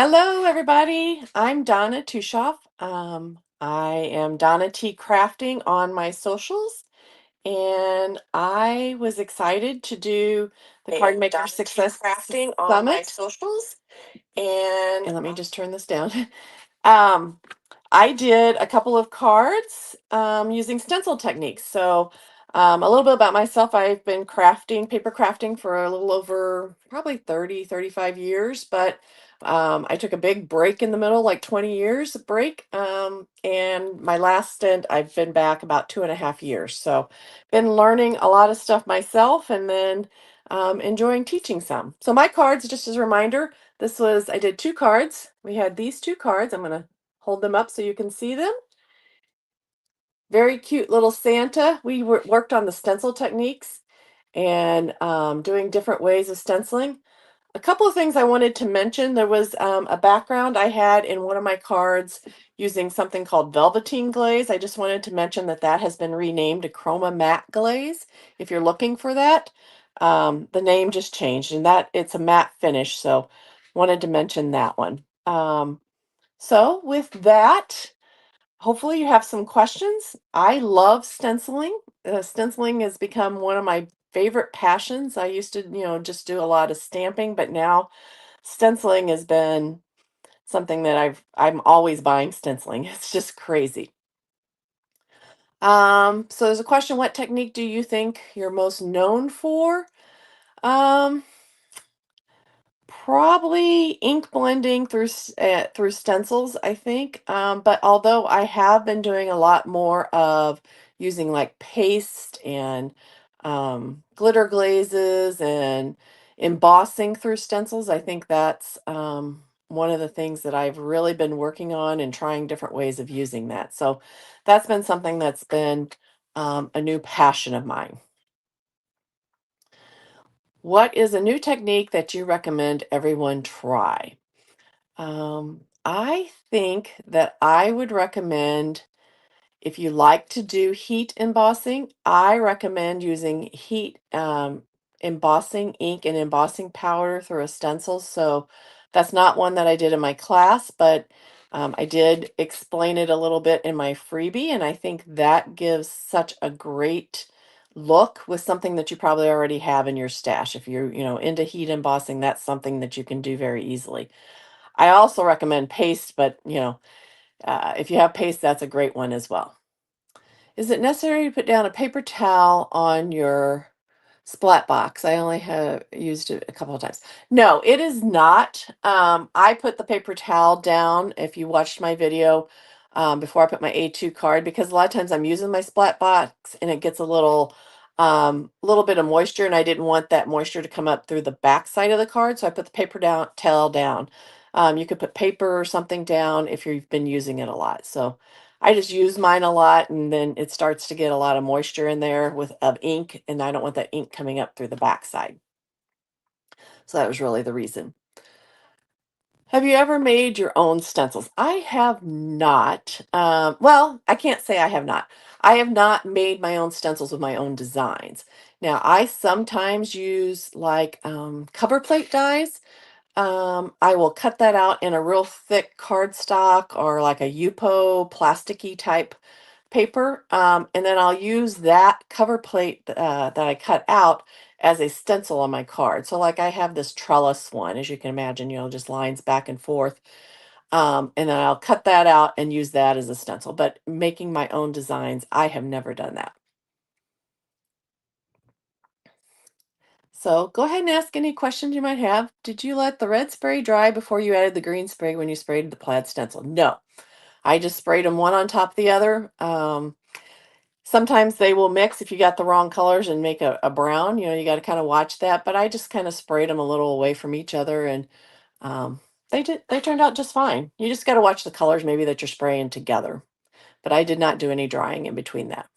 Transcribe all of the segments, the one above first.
Hello, everybody. I'm Donna Tuschoff. I am Donna T Crafting on my socials, and I was excited to do the Card Maker Success Crafting on my Summit. socials. And let me just turn this down. um, I did a couple of cards using stencil techniques. So, a little bit about myself. I've been crafting, paper crafting for a little over probably 30, 35 years, but I took a big break in the middle, like 20 years break. And my last stint, I've been back about 2.5 years. So, been learning a lot of stuff myself and then enjoying teaching some. So, my cards, just as a reminder, I did two cards. We had these two cards. I'm going to hold them up so you can see them. Very cute little Santa. We worked on the stencil techniques and doing different ways of stenciling. A couple of things I wanted to mention. There was a background I had in one of my cards using something called velveteen glaze. I just wanted to mention that that has been renamed to chroma matte glaze. If you're looking for that, the name just changed, and that it's a matte finish. So wanted to mention that one. So with that, hopefully you have some questions. I love stenciling. Stenciling has become one of my favorite passions. I used to, just do a lot of stamping, but now stenciling has been something that I'm always buying stenciling. It's just crazy. So there's a question, what technique do you think you're most known for? Um, Probably ink blending through stencils, I think. But although I have been doing a lot more of using like paste and glitter glazes and embossing through stencils, I think that's one of the things that I've really been working on and trying different ways of using that. So that's been something that's been a new passion of mine. What is a new technique that you recommend everyone try? I think that I would recommend if you like to do heat embossing, I recommend using heat embossing ink and embossing powder through a stencil. So that's not one that I did in my class, but I did explain it a little bit in my freebie, and I think that gives such a great look with something that you probably already have in your stash. If you're, into heat embossing, that's something that you can do very easily. I also recommend paste, but if you have paste, that's a great one as well. Is it necessary to put down a paper towel on your splat box? I only have used it a couple of times. No, it is not. I put the paper towel down if you watched my video before I put my A2 card, because a lot of times I'm using my splat box and it gets a little bit of moisture, and I didn't want that moisture to come up through the back side of the card. So I put the paper towel down. You could put paper or something down if you've been using it a lot. So I just use mine a lot, and then it starts to get a lot of moisture in there with of ink, and I don't want that ink coming up through the backside. So that was really the reason. Have you ever made your own stencils? I have not. Well, I can't say I have not. I have not made my own stencils with my own designs. Now, I sometimes use like cover plate dies. I will cut that out in a real thick cardstock or like a Yupo plasticky type paper, and then I'll use that cover plate that I cut out as a stencil on my card. So like I have this trellis one, as you can imagine, just lines back and forth. And then I'll cut that out and use that as a stencil. But making my own designs, I have never done that. So go ahead and ask any questions you might have. Did you let the red spray dry before you added the green spray when you sprayed the plaid stencil? No, I just sprayed them one on top of the other. Sometimes they will mix if you got the wrong colors and make a brown. You got to kind of watch that. But I just kind of sprayed them a little away from each other, and um, they turned out just fine. You just got to watch the colors maybe that you're spraying together. But I did not do any drying in between that.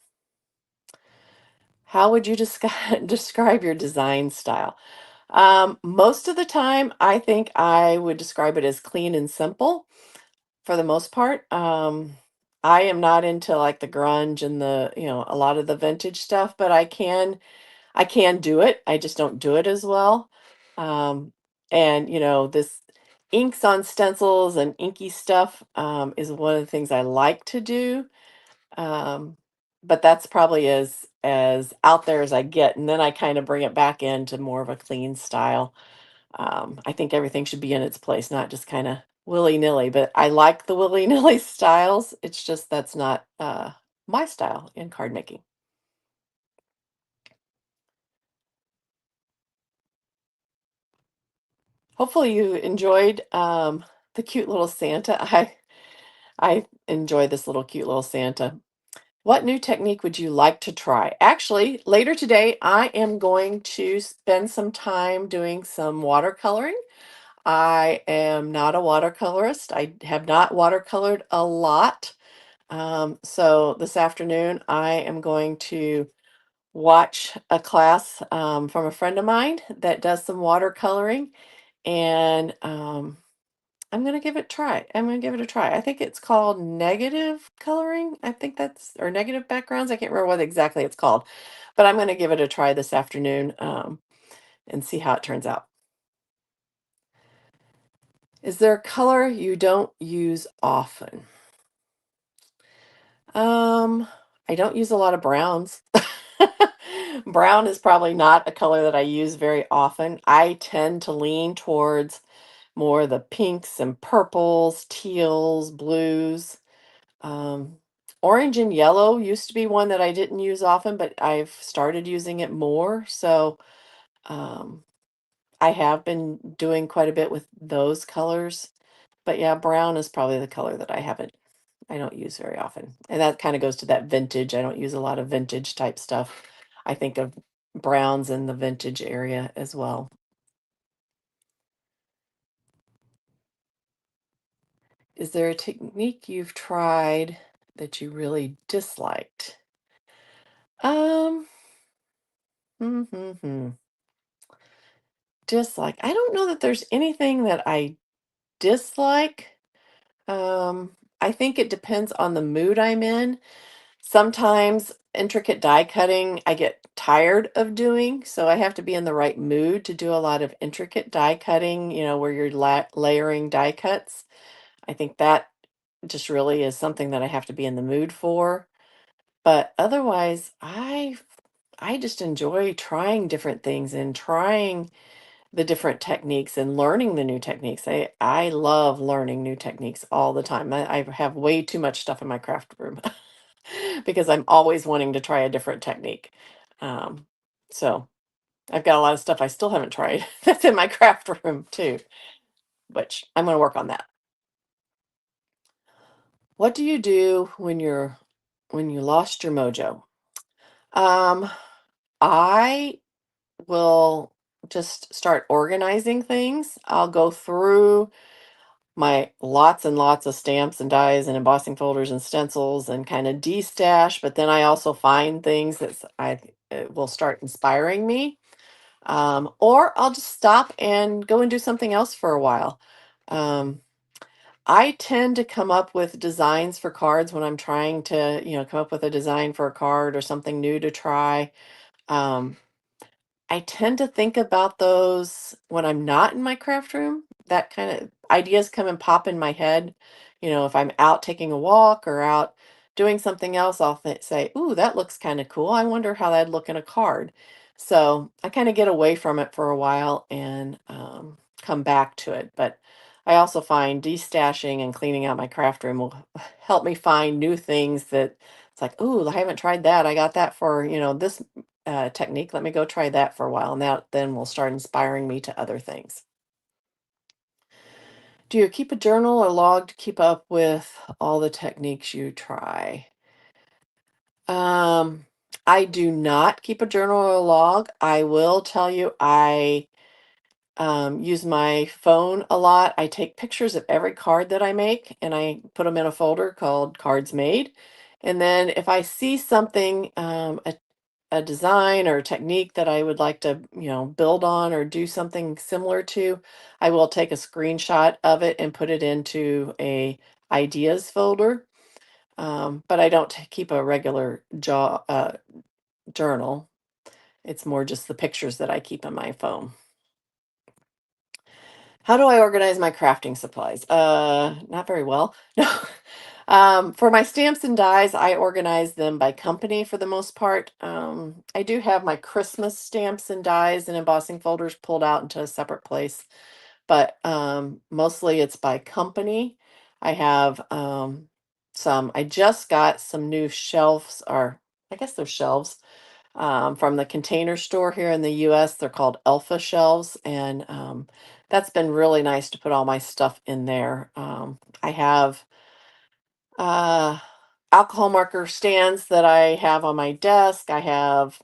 How would you describe your design style? Most of the time, I think I would describe it as clean and simple for the most part. I am not into like the grunge and a lot of the vintage stuff, but I can do it. I just don't do it as well. Um, and this inks on stencils and inky stuff is one of the things I like to do. Um, but that's probably as out there as I get, and then I kind of bring it back into more of a clean style. I think everything should be in its place, not just kind of willy-nilly, but I like the willy-nilly styles. It's just that's not my style in card making. Hopefully you enjoyed the cute little Santa. I enjoy this little cute little Santa. What new technique would you like to try? Actually, later today, I am going to spend some time doing some watercoloring. I am not a watercolorist. I have not watercolored a lot. So this afternoon, I am going to watch a class from a friend of mine that does some watercoloring, and I'm gonna give it a try. I'm gonna give it a try. I think it's called negative coloring. I think that's or negative backgrounds. I can't remember what exactly it's called, but I'm gonna give it a try this afternoon and see how it turns out. Is there a color you don't use often? Um, I don't use a lot of browns. Brown is probably not a color that I use very often. I tend to lean towards more the pinks and purples, teals, blues. Um, Orange and yellow used to be one that I didn't use often, but I've started using it more. So um, I have been doing quite a bit with those colors. But yeah, brown is probably the color that I don't use very often. And that kind of goes to that vintage. I don't use a lot of vintage type stuff. I think of browns in the vintage area as well. Is there a technique you've tried that you really disliked? Um, dislike. I don't know that there's anything that I dislike. I think it depends on the mood I'm in. Sometimes intricate die cutting I get tired of doing, so I have to be in the right mood to do a lot of intricate die cutting, where you're layering die cuts. I think that just really is something that I have to be in the mood for. But otherwise, I just enjoy trying different things and trying the different techniques and learning the new techniques. I love learning new techniques all the time. I have way too much stuff in my craft room because I'm always wanting to try a different technique. Um, so I've got a lot of stuff I still haven't tried that's in my craft room too, which I'm going to work on that. What do you do when you lost your mojo? Um, I will just start organizing things. I'll go through my lots and lots of stamps and dies and embossing folders and stencils and kind of de-stash, but then I also find things I will start inspiring me. Or I'll just stop and go and do something else for a while. Um, I tend to come up with designs for cards when I'm trying to, come up with a design for a card or something new to try. Um, I tend to think about those when I'm not in my craft room. That kind of ideas come and pop in my head. If I'm out taking a walk or out doing something else, I'll say, "Ooh, that looks kind of cool. I wonder how that'd look in a card." So I kind of get away from it for a while and come back to it. But I also find destashing and cleaning out my craft room will help me find new things that it's like, "Ooh, I haven't tried that. I got that for, this technique. Let me go try that for a while." And that then will start inspiring me to other things. Do you keep a journal or log to keep up with all the techniques you try? Um, I do not keep a journal or log. I will tell you, I use my phone a lot. I take pictures of every card that I make and I put them in a folder called Cards Made. And then if I see something, a design or a technique that I would like to, build on or do something similar to, I will take a screenshot of it and put it into a ideas folder. But I don't keep a regular journal. It's more just the pictures that I keep on my phone. How do I organize my crafting supplies? Not very well. No. For my stamps and dies, I organize them by company for the most part. I do have my Christmas stamps and dies and embossing folders pulled out into a separate place, but mostly it's by company. I have I just got some new shelves, or I guess they're shelves, from the Container Store here in the US. They're called Alpha shelves, and that's been really nice to put all my stuff in there. I have uh, alcohol marker stands that I have on my desk. I have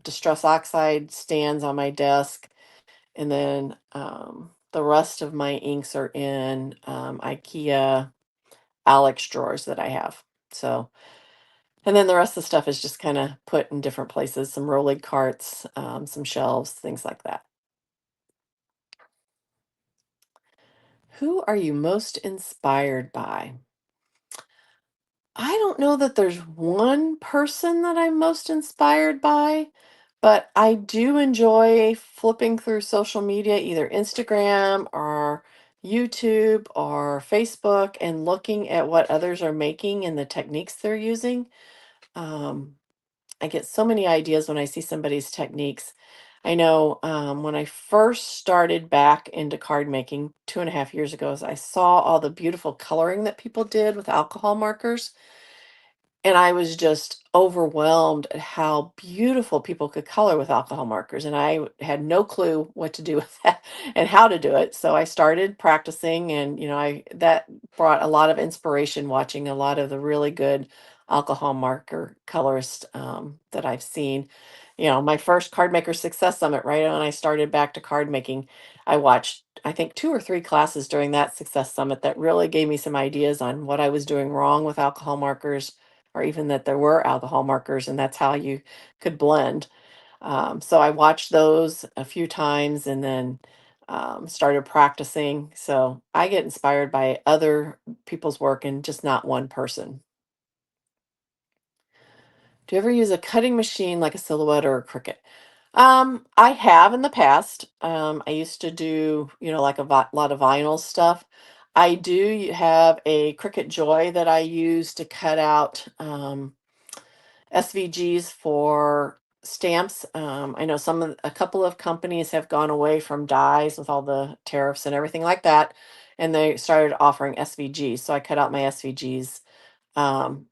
distress oxide stands on my desk, and then the rest of my inks are in IKEA Alex drawers that I have. So. And then the rest of the stuff is just kind of put in different places, some rolling carts, some shelves, things like that. Who are you most inspired by? I don't know that there's one person that I'm most inspired by, but I do enjoy flipping through social media, either Instagram or YouTube or Facebook, and looking at what others are making and the techniques they're using. Um, I get so many ideas when I see somebody's techniques. I know when I first started back into card making 2.5 years ago, I saw all the beautiful coloring that people did with alcohol markers. And I was just overwhelmed at how beautiful people could color with alcohol markers. And had no clue what to do with that and how to do it. So I started practicing, and that brought a lot of inspiration watching a lot of the really good alcohol marker colorists that I've seen. My first card maker success summit, right when I started back to card making, I watched, I think, 2 or 3 classes during that success summit that really gave me some ideas on what I was doing wrong with alcohol markers, or even that there were alcohol markers and that's how you could blend. So I watched those a few times, and then started practicing. So I get inspired by other people's work and just not one person. Do you ever use a cutting machine like a Silhouette or a Cricut? I have in the past. I used to do, like lot of vinyl stuff. I do have a Cricut Joy that I use to cut out SVGs for stamps. I know a couple of companies have gone away from dies with all the tariffs and everything like that, and they started offering SVGs. So I cut out my SVGs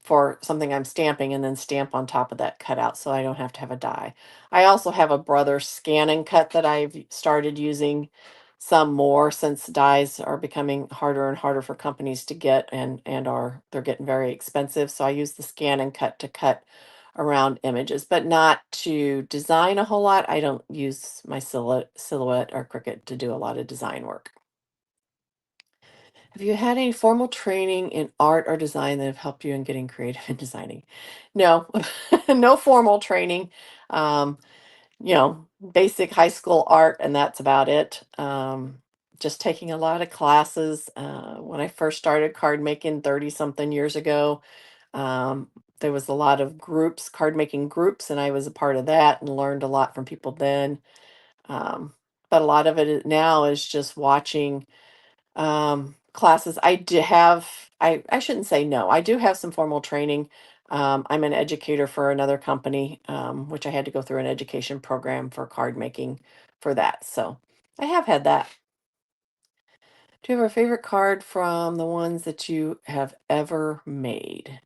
for something I'm stamping, and then stamp on top of that cutout so I don't have to have a die. I also have a Brother scan and cut that I've started using some more, since dies are becoming harder and harder for companies to get, and they're getting very expensive. So I use the scan and cut to cut around images, but not to design a whole lot. I don't use my Silhouette or Cricut to do a lot of design work. Have you had any formal training in art or design that have helped you in getting creative in designing? No, no formal training. Um, Basic high school art, and that's about it. Just taking a lot of classes. When I first started card making 30 something years ago, um, there was a lot of groups, card making groups, and I was a part of that and learned a lot from people then. Um, but a lot of now is just watching classes. I shouldn't say no. I do have some formal training. I'm an educator for another company, which I had to go through an education program for card making for that. So I have had that. Do you have a favorite card from the ones that you have ever made?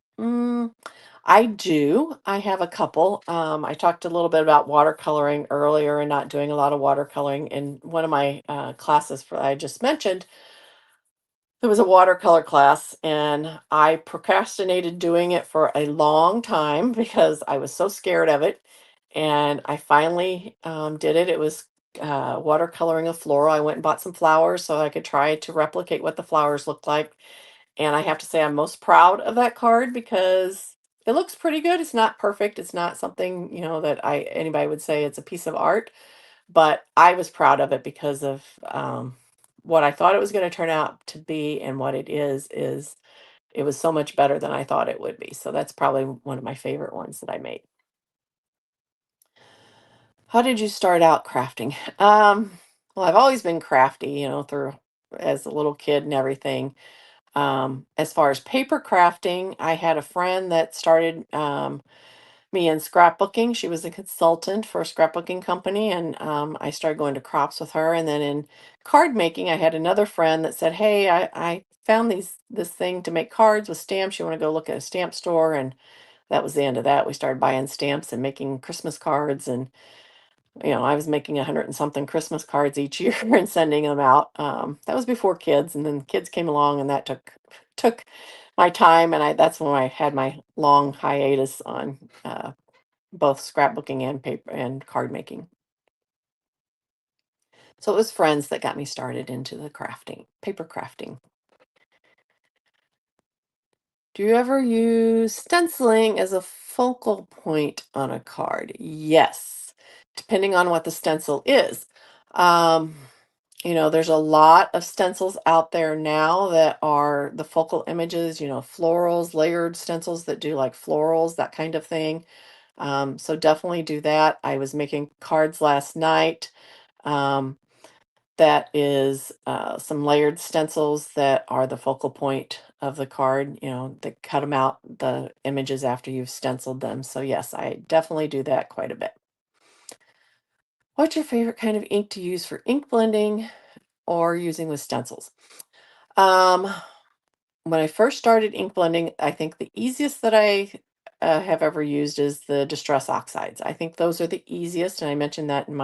I do. I have a couple. I talked a little bit about watercoloring earlier and not doing a lot of watercoloring. In one of my classes I just mentioned, it was a watercolor class, and I procrastinated doing it for a long time because I was so scared of it. And I finally did it. It was watercoloring a floral. I went and bought some flowers so I could try to replicate what the flowers looked like. And I have to say, I'm most proud of that card because it looks pretty good. It's not perfect. It's not something, that anybody would say it's a piece of art, but I was proud of it because of what I thought it was going to turn out to be, and what it is it was so much better than I thought it would be. So that's probably one of my favorite ones that I made. How did you start out crafting? Well, I've always been crafty, through as a little kid and everything. As far as paper crafting, I had a friend that started me in scrapbooking. She was a consultant for a scrapbooking company, and I started going to crops with her. And then in card making, I had another friend that said, "Hey, I found this thing to make cards with stamps. You want to go look at a stamp store?" And that was the end of that. We started buying stamps and making Christmas cards, and I was making 100 and something Christmas cards each year and sending them out. That was before kids, and then kids came along, and that took my time, and that's when I had my long hiatus on both scrapbooking and paper and card making. So it was friends that got me started into the crafting, paper crafting. Do you ever use stenciling as a focal point on a card? Yes, depending on what the stencil is. Um, there's a lot of stencils out there now that are the focal images, florals, layered stencils that do like florals, that kind of thing. So definitely do that. I was making cards last night. Um, that is some layered stencils that are the focal point of the card, that cut them out, the images after you've stenciled them. So yes, I definitely do that quite a bit. What's your favorite kind of ink to use for ink blending or using with stencils? Um, when I first started ink blending, I think the easiest that I have ever used is the Distress Oxides. I think those are the easiest, and I mentioned that in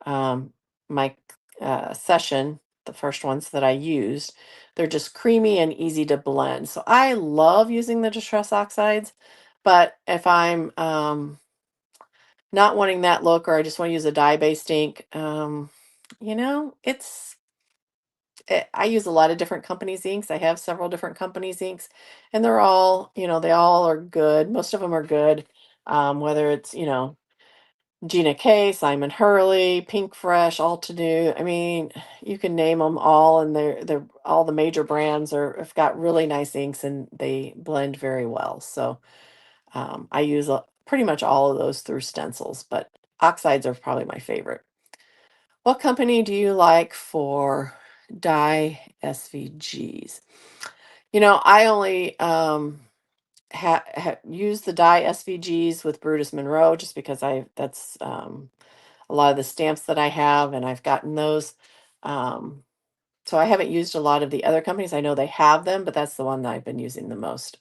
um, my session, the first ones that I used. They're just creamy and easy to blend. So I love using the Distress Oxides, but if I'm not wanting that look, or I just want to use a dye-based ink, I use a lot of different companies' inks. I have several different companies' inks, and they're all, they all are good. Most of them are good. Whether it's, Gina K, Simon Hurley, Pink Fresh, Altenew. I mean, you can name them all, and they're all the major brands have got really nice inks, and they blend very well. So I use pretty much all of those through stencils, but oxides are probably my favorite. What company do you like for dye SVGs? I only use the dye SVGs with Brutus Monroe just because that's a lot of the stamps that I have, and I've gotten those. Um, so I haven't used a lot of the other companies. I know they have them, but that's the one that I've been using the most.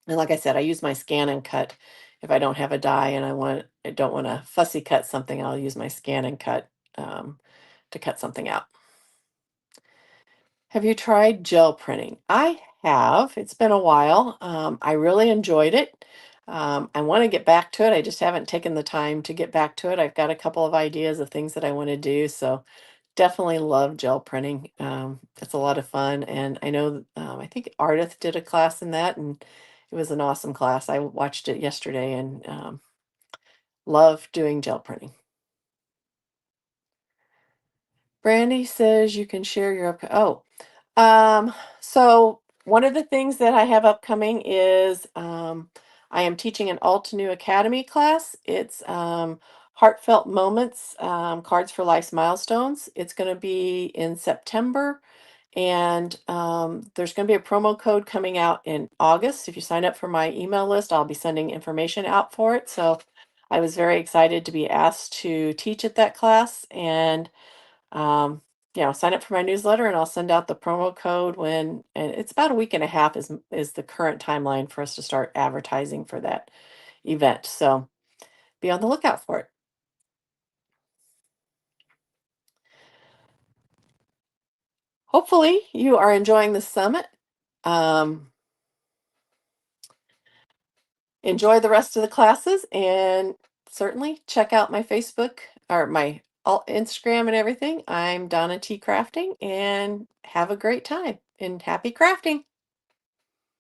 And like I said, I use my scan and cut. If I don't have a die and I don't want to fussy cut something, I'll use my scan and cut um, to cut something out. Have you tried gel printing? I have. It's been a while. I really enjoyed it. I want to get back to it. I just haven't taken the time to get back to it. I've got a couple of ideas of things that I want to do. So definitely love gel printing. It's a lot of fun. And I know, I think Ardith did a class in that, and it was an awesome class. I watched it yesterday and love doing gel printing. Brandy says you can share your so one of the things that I have upcoming is I am teaching an All to New Academy class. It's Heartfelt Moments, Cards for Life's Milestones. It's going to be in September, and there's going to be a promo code coming out in August. If you sign up for my email list, I'll be sending information out for it. So I was very excited to be asked to teach at that class, and sign up for my newsletter, and I'll send out the promo code and it's about a week and a half is the current timeline for us to start advertising for that event. So be on the lookout for it. Hopefully you are enjoying the summit. Um, Enjoy the rest of the classes, and certainly check out my Facebook or my Instagram and everything. I'm Donna T Crafting, and have a great time and happy crafting.